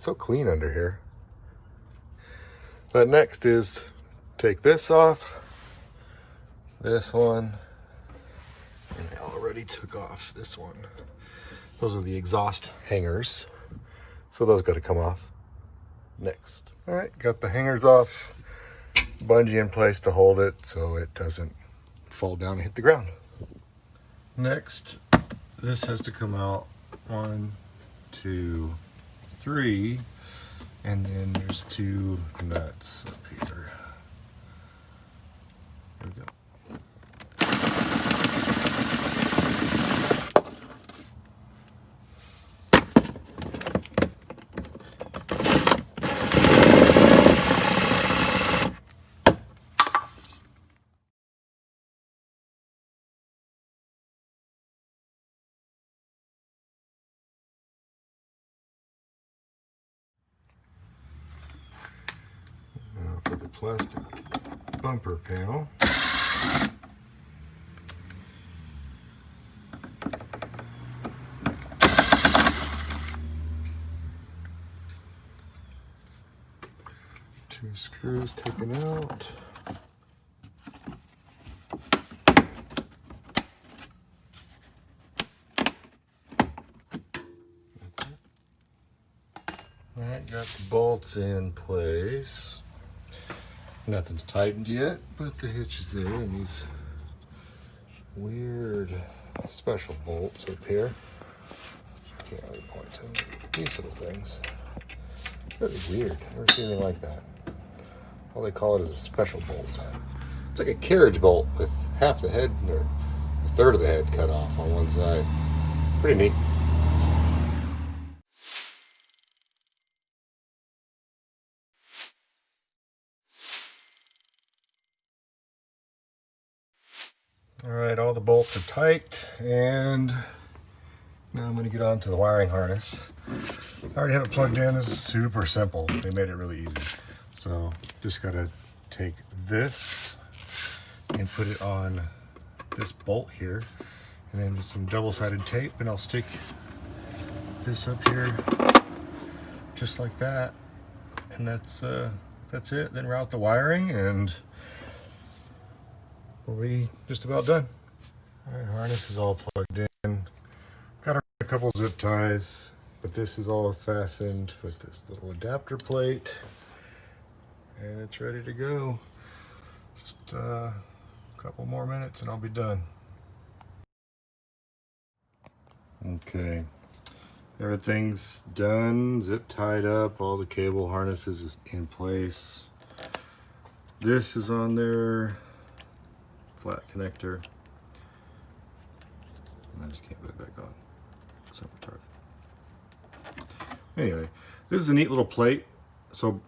so clean under here. But next is take this off, this one, and I already took off this one. Those are the exhaust hangers, so those got to come off next. All right, got the hangers off, bungee in place to hold it so it doesn't fall down and hit the ground. Next, this has to come out 1, 2, 3, and then there's 2 nuts up here. There we go. For the plastic bumper panel. Two screws taken out. Alright, got the bolts in place. Nothing's tightened yet, but the hitch is there, and these weird special bolts up here. Can't really point to them. These little things. Really weird. Never seen anything like that. All they call it is a special bolt. It's like a carriage bolt with half the head or a third of the head cut off on one side. Pretty neat. All right, all the bolts are tight, and now I'm going to get on to the wiring harness. I already have it plugged in. This is super simple. They made it really easy. So just got to take this and put it on this bolt here, and then with some double-sided tape, and I'll stick this up here just like that, and that's it. Then route the wiring, and we'll be just about done. All right, harness is all plugged in. Got a couple zip ties, but this is all fastened with this little adapter plate, and it's ready to go. Just a couple more minutes and I'll be done. Okay, everything's done, zip tied up, all the cable harnesses is in place. This is on there. Flat connector, and I just can't put it back on. So retarded. Anyway, this is a neat little plate. So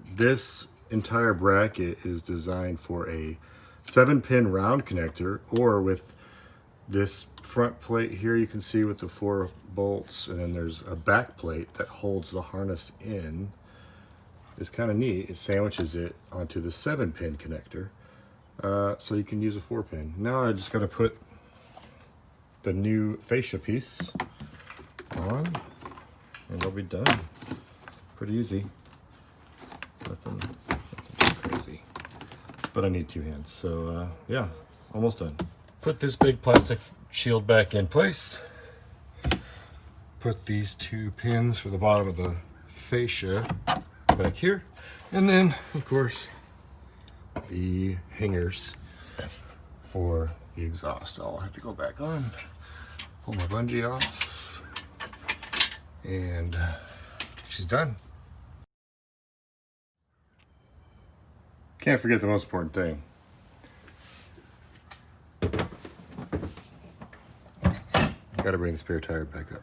this entire bracket is designed for a 7-pin round connector, or with this front plate here you can see with the 4 bolts, and then there's a back plate that holds the harness in. It's kind of neat. It sandwiches it onto the 7-pin connector. So you can use a 4-pin. Now I just got to put the new fascia piece on, and I'll be done. Pretty easy. Nothing too crazy. But I need 2 hands, so yeah, almost done. Put this big plastic shield back in place. Put these 2 pins for the bottom of the fascia back here, and then of course the hangers for the exhaust. I'll have to go back on, pull my bungee off, and she's done. Can't forget the most important thing. Gotta bring the spare tire back up.